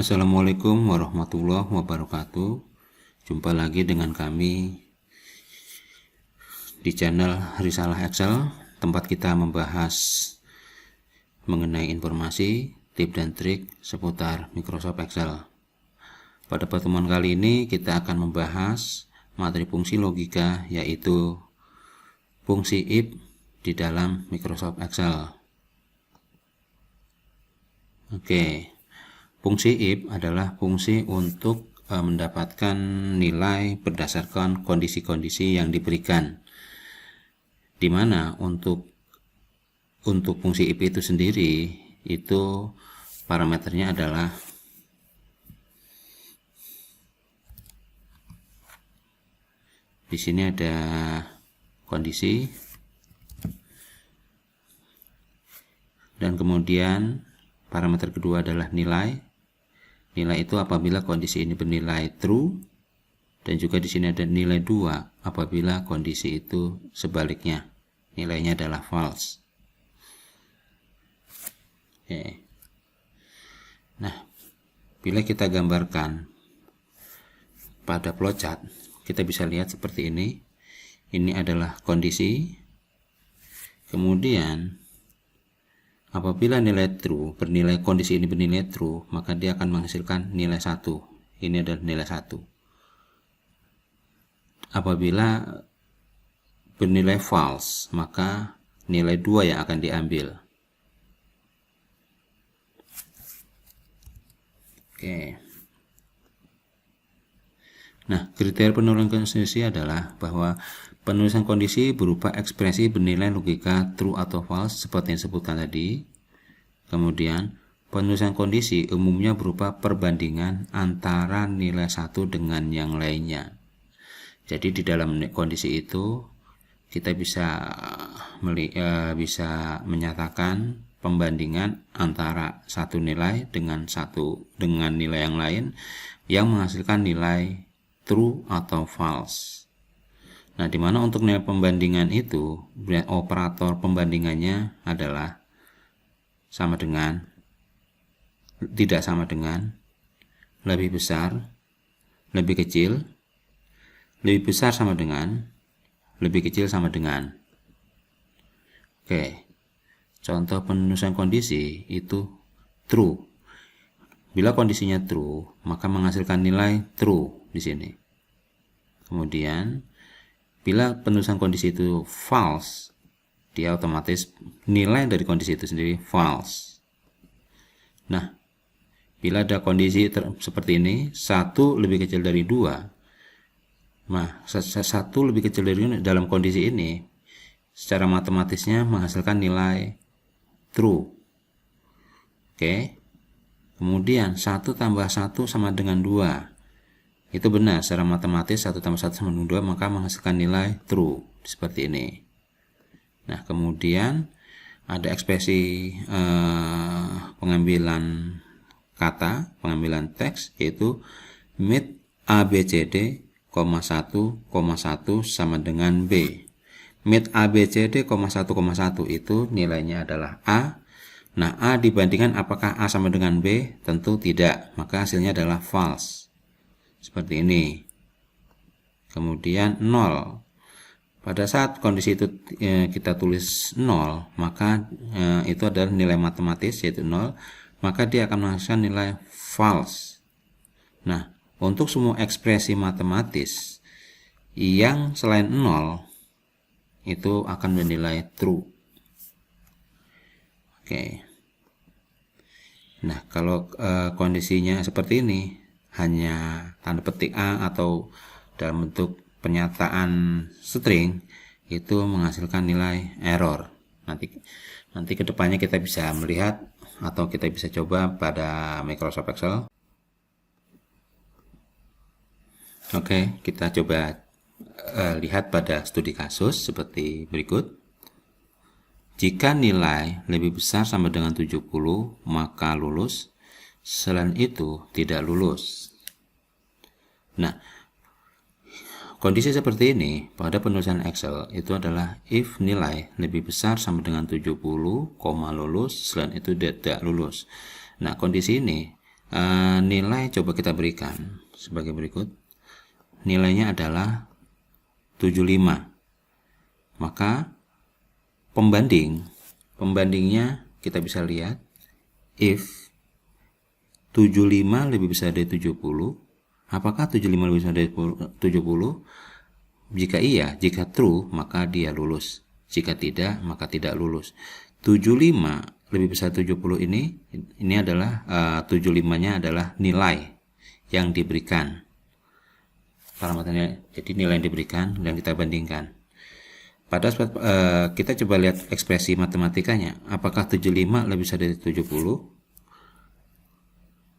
Assalamualaikum warahmatullahi wabarakatuh. Jumpa lagi dengan kami di channel Risalah Excel, tempat kita membahas mengenai informasi, tips dan trik seputar Microsoft Excel. Pada pertemuan kali ini kita akan membahas materi fungsi logika, yaitu fungsi if di dalam Microsoft Excel. Oke. Fungsi if adalah fungsi untuk mendapatkan nilai berdasarkan kondisi-kondisi yang diberikan. Di mana untuk fungsi if itu sendiri, itu parameternya adalah di sini ada kondisi, dan kemudian parameter kedua adalah nilai. Nilai itu apabila kondisi ini bernilai true, dan juga di sini ada nilai 2 apabila kondisi itu sebaliknya, nilainya adalah false. Oke. Nah, bila kita gambarkan pada flowchart, kita bisa lihat seperti ini. Ini adalah kondisi. Kemudian apabila nilai true bernilai, kondisi ini bernilai true, maka dia akan menghasilkan nilai 1. Ini adalah nilai 1. Apabila bernilai false, maka nilai 2 yang akan diambil. Oke. Nah, kriteria penulisan kondisi adalah bahwa penulisan kondisi berupa ekspresi bernilai logika true atau false seperti yang disebutkan tadi. Kemudian, penulisan kondisi umumnya berupa perbandingan antara nilai satu dengan yang lainnya. Jadi di dalam kondisi itu kita bisa menyatakan pembandingan antara satu nilai dengan nilai yang lain yang menghasilkan nilai true atau false. Nah, di mana untuk nilai pembandingan itu, operator pembandingannya adalah sama dengan, tidak sama dengan, lebih besar, lebih kecil, lebih besar sama dengan, lebih kecil sama dengan. Oke. Contoh penulisan kondisi itu true. Bila kondisinya true, maka menghasilkan nilai true di sini. Kemudian bila penulisan kondisi itu false, dia otomatis nilai dari kondisi itu sendiri false. Nah, bila ada kondisi seperti ini, 1 lebih kecil dari 2, nah 1 lebih kecil dari 2 dalam kondisi ini secara matematisnya menghasilkan nilai true. Oke. Kemudian 1 tambah 1 sama dengan 2. Itu benar, secara matematis 1 tambah 1 sama dengan 2, maka menghasilkan nilai true, seperti ini. Nah, kemudian ada ekspresi pengambilan kata, pengambilan teks, yaitu mit ABCD, 1,1 sama dengan B. Mit ABCD, 1,1 itu nilainya adalah A. Nah, A dibandingkan apakah A sama dengan B? Tentu tidak, maka hasilnya adalah false. Seperti ini. Kemudian 0. Pada saat kondisi itu kita tulis 0, maka itu adalah nilai matematis, yaitu 0, maka dia akan menghasilkan nilai false. Nah, untuk semua ekspresi matematis yang selain 0 itu akan bernilai true. Oke. Nah, kalau kondisinya seperti ini, hanya tanda petik A atau dalam bentuk pernyataan string, itu menghasilkan nilai error. Nanti kedepannya kita bisa melihat atau kita bisa coba pada Microsoft Excel. Oke, kita coba lihat pada studi kasus seperti berikut. Jika nilai lebih besar sama dengan 70, maka lulus. Selain itu, tidak lulus. Nah, kondisi seperti ini pada penulisan Excel itu adalah if nilai lebih besar sama dengan 70, lulus, selain itu tidak lulus. Nah, kondisi ini Nilai coba kita berikan sebagai berikut. Nilainya adalah 75. Maka pembandingnya kita bisa lihat, if 75 lebih besar dari 70, apakah 75 lebih besar dari 70? Jika iya, jika true, maka dia lulus. Jika tidak, maka tidak lulus. 75 lebih besar 70 ini adalah 75-nya adalah nilai yang diberikan. Parameternya, jadi nilai yang diberikan dan kita bandingkan. Pada kita coba lihat ekspresi matematikanya. Apakah 75 lebih besar dari 70?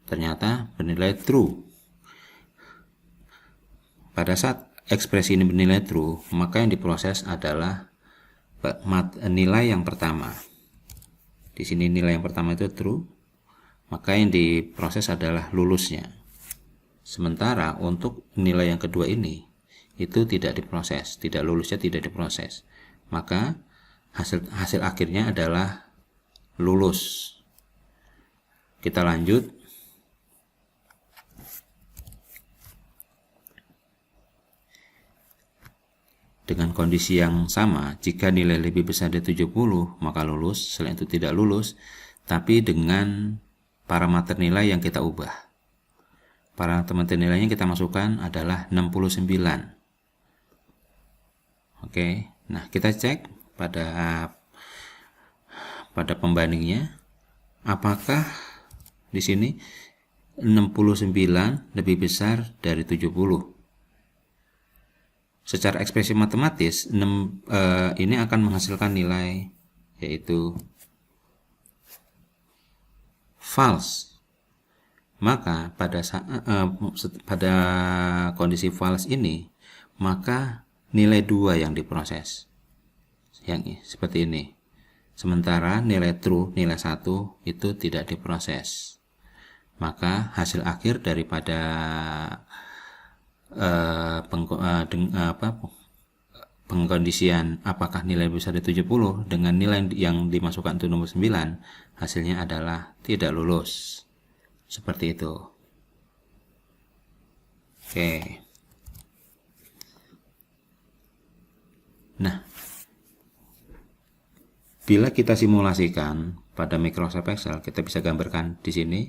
Ternyata bernilai true. Pada saat ekspresi ini bernilai true, maka yang diproses adalah nilai yang pertama. Di sini nilai yang pertama itu true, maka yang diproses adalah lulusnya. Sementara untuk nilai yang kedua ini itu tidak diproses, tidak lulusnya tidak diproses. Maka hasil akhirnya adalah lulus. Kita lanjut. Dengan kondisi yang sama, jika nilai lebih besar dari 70, maka lulus, selain itu tidak lulus, tapi dengan parameter nilai yang kita ubah. Parameter nilainya kita masukkan adalah 69. Oke, nah kita cek pada pembandingnya, apakah di sini 69 lebih besar dari 70. Secara ekspresi matematis, ini akan menghasilkan nilai yaitu false. Maka pada kondisi false ini, maka nilai 2 yang diproses. Yang seperti ini. Sementara nilai true, nilai 1 itu tidak diproses. Maka hasil akhir daripada pengkondisian apakah nilai besar dari 70 dengan nilai yang dimasukkan itu 69, hasilnya adalah tidak lulus. Seperti itu. Oke. Nah, bila kita simulasikan pada Microsoft Excel, kita bisa gambarkan di sini.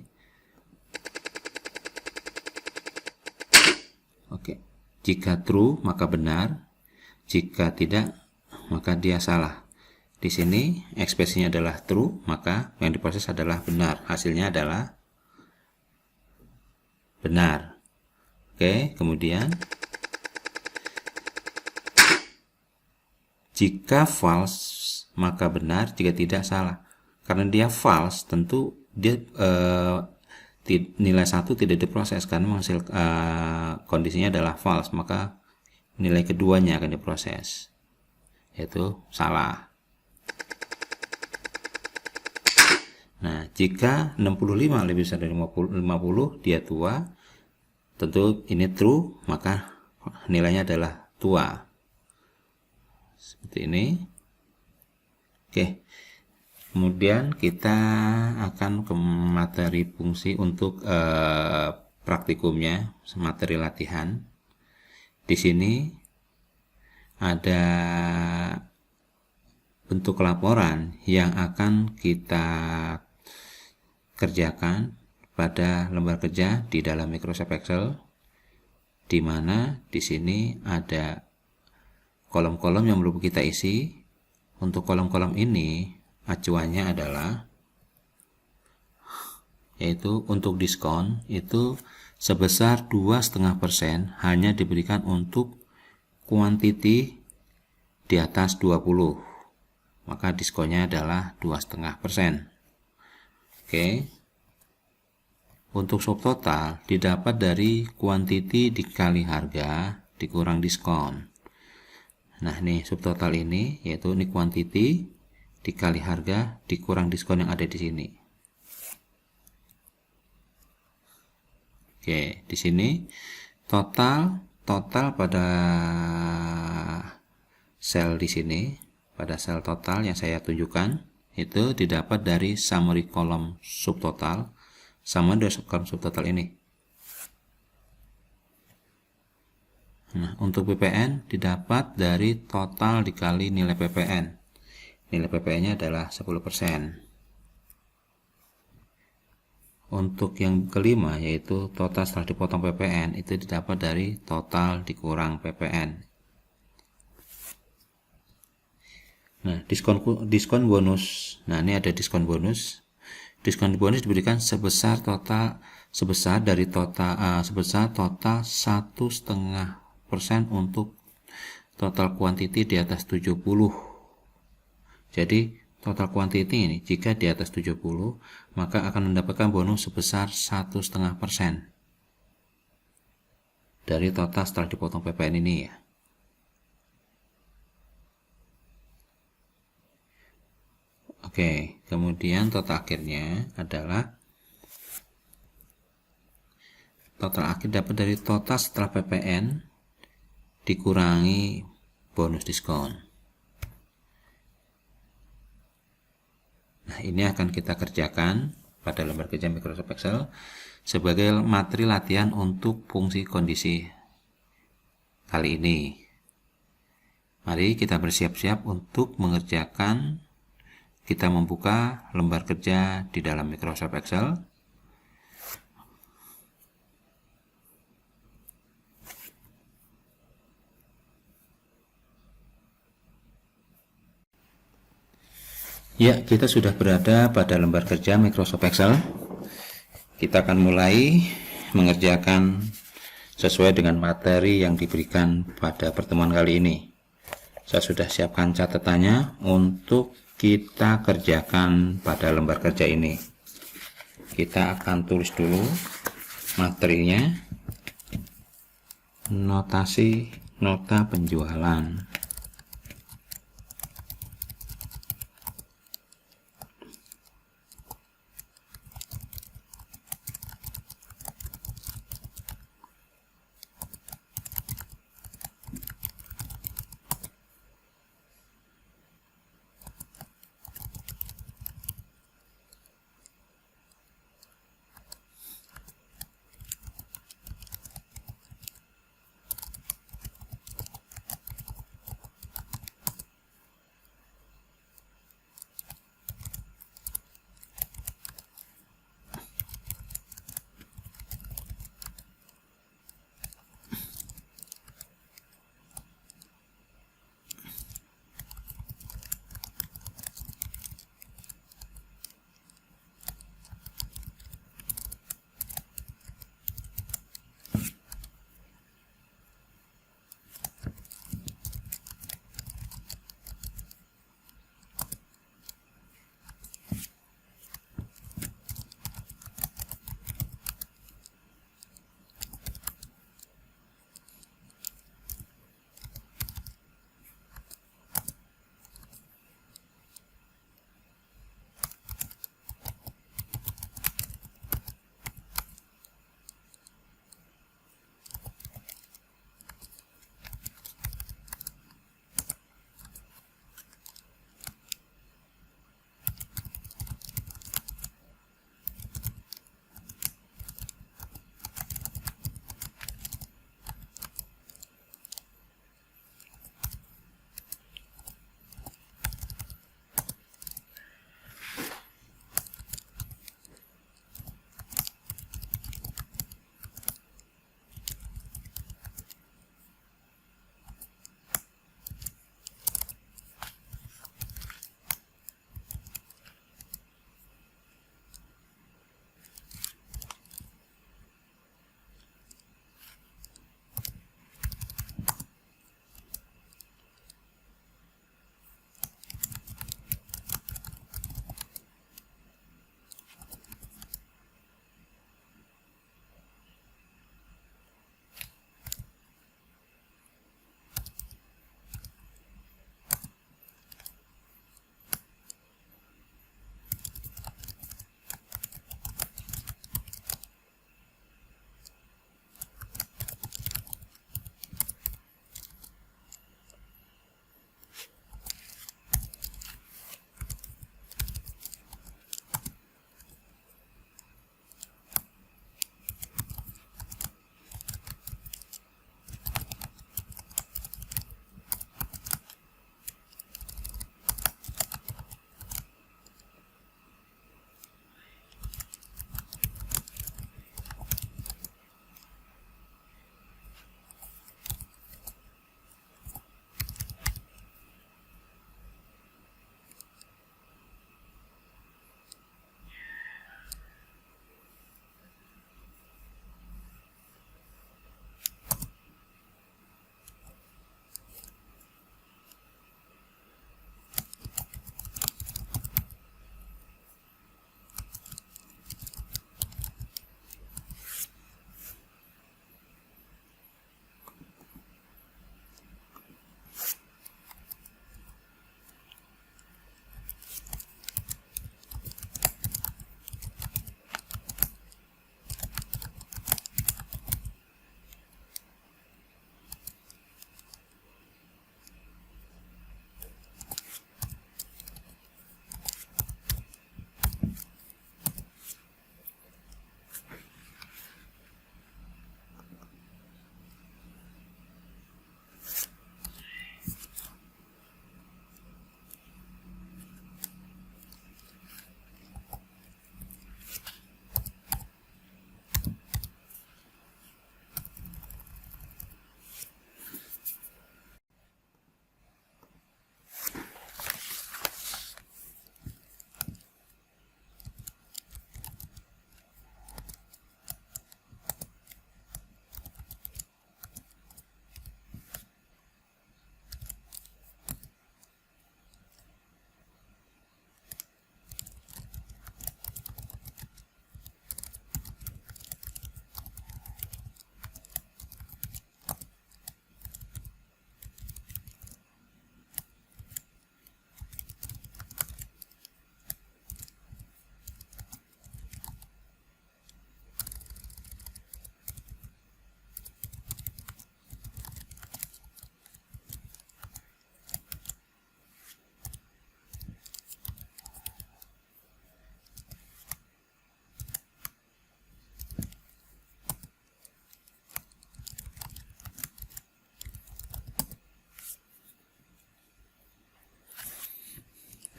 Oke, jika true maka benar, jika tidak maka dia salah. Di sini ekspresinya adalah true, maka yang diproses adalah benar. Hasilnya adalah benar. Oke, kemudian jika false maka benar, jika tidak salah. Karena dia false, tentu dia nilai 1 tidak diproses karena hasil kondisinya adalah false, maka nilai keduanya akan diproses, yaitu salah. Nah, jika 65 lebih besar dari 50 dia tua, tentu ini true, maka nilainya adalah tua. Seperti ini. Oke. Kemudian kita akan ke materi fungsi untuk praktikumnya, materi latihan. Di sini ada bentuk laporan yang akan kita kerjakan pada lembar kerja di dalam Microsoft Excel, di mana di sini ada kolom-kolom yang perlu kita isi. Untuk kolom-kolom ini acuannya adalah yaitu untuk diskon itu sebesar 2,5% hanya diberikan untuk kuantiti di atas 20, maka diskonnya adalah 2,5%. Oke. Untuk subtotal didapat dari kuantiti dikali harga dikurang diskon. Nah, nih subtotal ini yaitu ini kuantiti dikali harga dikurang diskon yang ada di sini. Oke, di sini total pada sel di sini, pada sel total yang saya tunjukkan itu didapat dari summary column subtotal sama diskon subtotal ini. Nah, untuk PPN didapat dari total dikali nilai PPN. Nilai PPN-nya adalah 10%. Untuk yang kelima, yaitu total setelah dipotong PPN, itu didapat dari total dikurang PPN. Nah, diskon bonus. Nah, ini ada diskon bonus. Diskon bonus diberikan sebesar dari total 1,5% untuk total kuantiti di atas 70. Jadi total kuantiti ini jika di atas 70 maka akan mendapatkan bonus sebesar 1,5% dari total setelah dipotong PPN ini ya. Oke, kemudian total akhirnya adalah total akhir dapat dari total setelah PPN dikurangi bonus diskon. Nah, ini akan kita kerjakan pada lembar kerja Microsoft Excel sebagai materi latihan untuk fungsi kondisi kali ini. Mari kita bersiap-siap untuk mengerjakan. Kita membuka lembar kerja di dalam Microsoft Excel. Ya, kita sudah berada pada lembar kerja Microsoft Excel. Kita akan mulai mengerjakan sesuai dengan materi yang diberikan pada pertemuan kali ini. Saya sudah siapkan catatannya untuk kita kerjakan pada lembar kerja ini. Kita akan tulis dulu materinya, notasi nota penjualan.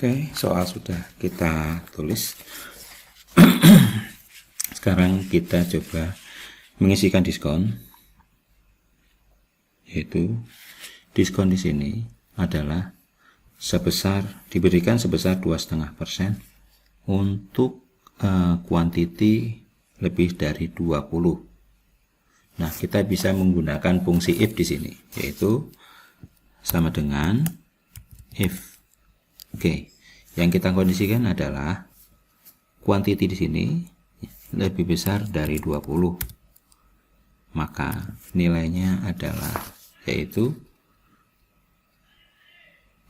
Oke, soal sudah kita tulis. Sekarang kita coba mengisikan diskon, yaitu diskon di sini adalah diberikan sebesar 2,5% untuk kuantiti lebih dari 20. Nah, kita bisa menggunakan fungsi if di sini, yaitu sama dengan if. Oke, yang kita kondisikan adalah kuantiti di sini lebih besar dari 20. Maka nilainya adalah yaitu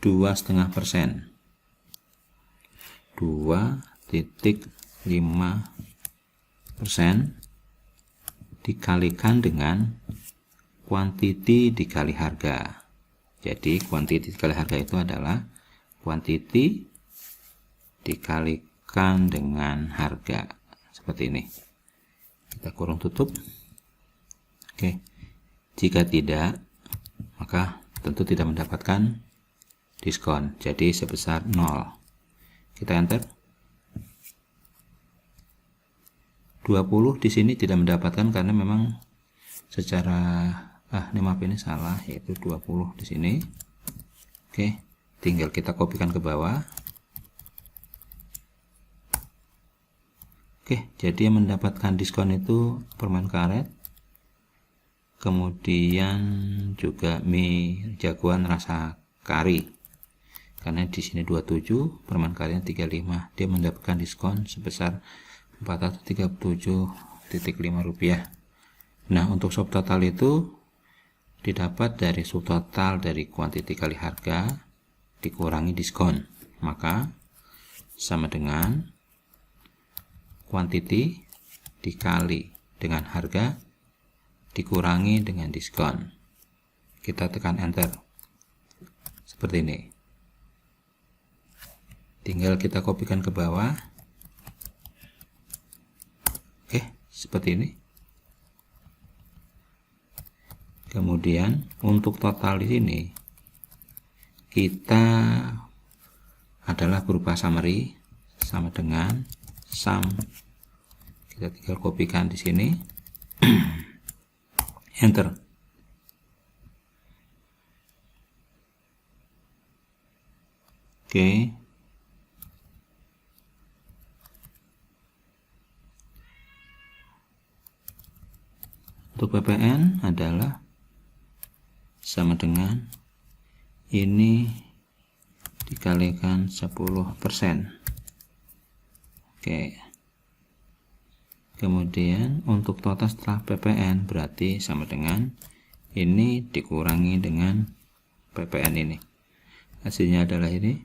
2,5%. 2,5% dikalikan dengan kuantiti dikali harga. Jadi kuantiti dikali harga itu adalah kuantiti dikalikan dengan harga, seperti ini. Kita kurung tutup. Oke, jika tidak, maka tentu tidak mendapatkan diskon, jadi sebesar 0. Kita enter. 20 di sini tidak mendapatkan karena memang secara maaf ini salah, yaitu 20 di sini. Oke, tinggal kita kopikan ke bawah. Oke, jadi yang mendapatkan diskon itu permen karet, kemudian juga mie jagoan rasa kari. Karena di sini 27, permen karetnya 35, dia mendapatkan diskon sebesar 437,5 rupiah. Nah, untuk subtotal itu didapat dari subtotal dari kuantiti kali harga dikurangi diskon, maka sama dengan kuantiti dikali dengan harga dikurangi dengan diskon. Kita tekan enter seperti ini, tinggal kita kopikan ke bawah. Oke, seperti ini. Kemudian untuk total di sini kita adalah berupa summary, sama dengan sum. Kita tinggal kopikan di sini. Enter. Oke. Untuk PPN adalah sama dengan ini dikalikan 10%. Oke. Kemudian untuk total setelah PPN berarti sama dengan ini dikurangi dengan PPN ini. Hasilnya adalah ini.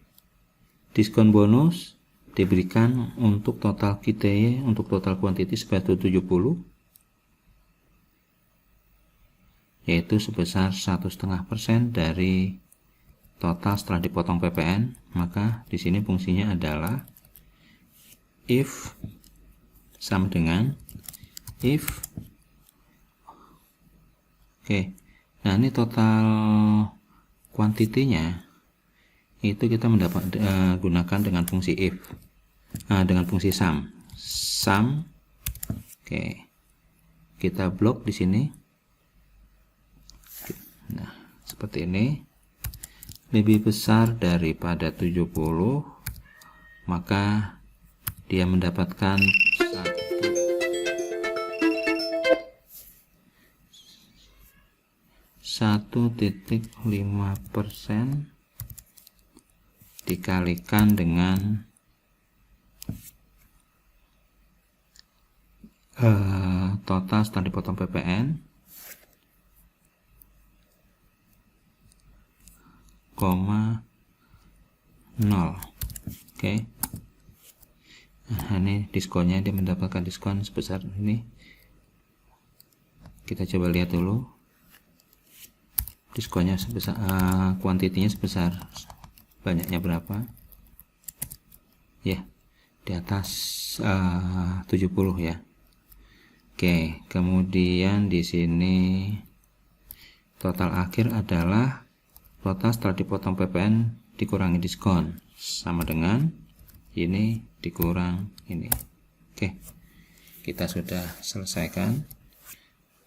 Diskon bonus diberikan untuk total KTY untuk total kuantiti sebesar 70, yaitu sebesar 1,5% dari total setelah dipotong PPN. Maka di sini fungsinya adalah if sama dengan if. Oke, nah ini total kuantitinya itu kita mendapat gunakan dengan fungsi if, dengan fungsi sum. Oke, kita blok di sini. Nah, seperti ini. Lebih besar daripada 70, maka dia mendapatkan 1,5% dikalikan dengan total setelah dipotong PPN, 0,0. Oke. Nah, ini diskonnya, dia mendapatkan diskon sebesar ini. Kita coba lihat dulu diskonnya sebesar, kuantitinya sebesar banyaknya berapa ya, di atas 70 ya. Oke, kemudian di sini total akhir adalah total setelah dipotong PPN dikurangi diskon, sama dengan ini dikurang ini. Oke, kita sudah selesaikan,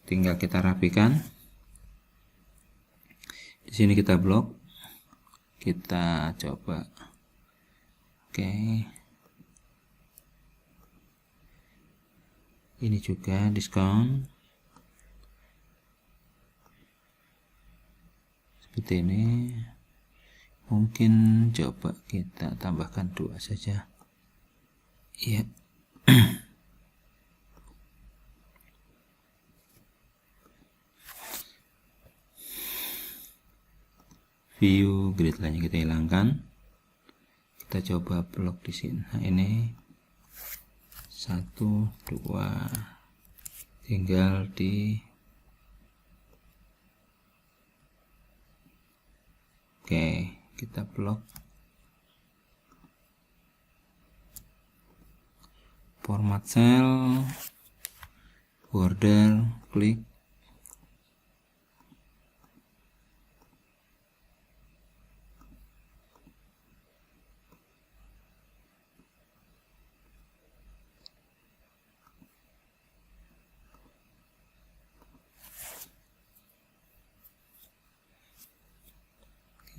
tinggal kita rapikan. Di sini kita blok, kita coba. Oke, ini juga diskon seperti ini. Mungkin coba kita tambahkan 2 saja. Iya. View grid line kita hilangkan. Kita coba blok di sini. Nah, ini 1, 2, tinggal di oke, kita blok format cell, border, klik.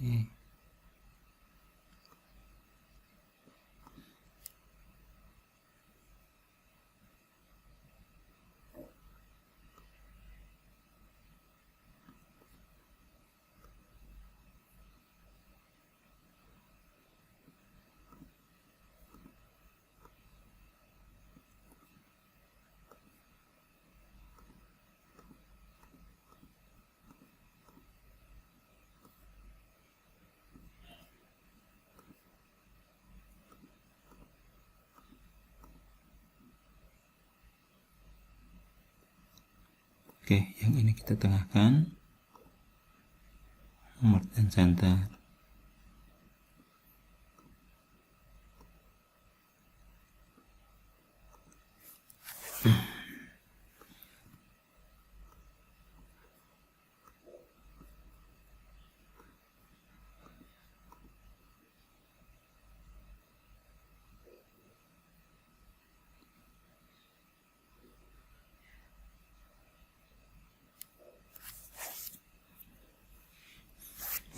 Oke. Oke, yang ini kita tengahkan, nomor dan center.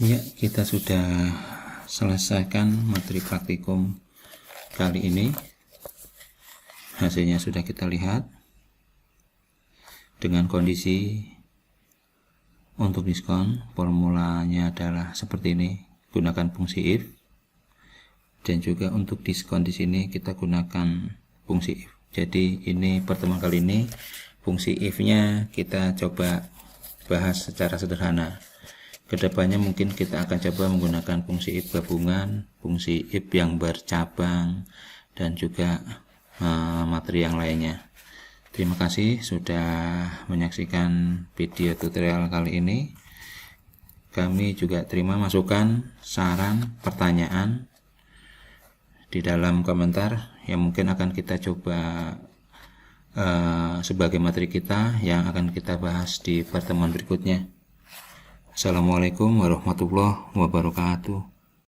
Ya, kita sudah selesaikan materi praktikum kali ini. Hasilnya sudah kita lihat. Dengan kondisi untuk diskon, formulanya adalah seperti ini. Gunakan fungsi if. Dan juga untuk diskon di sini kita gunakan fungsi if. Jadi ini pertemuan kali ini fungsi if-nya kita coba bahas secara sederhana. Kedepannya mungkin kita akan coba menggunakan fungsi if gabungan, fungsi if yang bercabang, dan juga materi yang lainnya. Terima kasih sudah menyaksikan video tutorial kali ini. Kami juga terima masukan, saran, pertanyaan di dalam komentar yang mungkin akan kita coba sebagai materi kita yang akan kita bahas di pertemuan berikutnya. Assalamualaikum warahmatullahi wabarakatuh.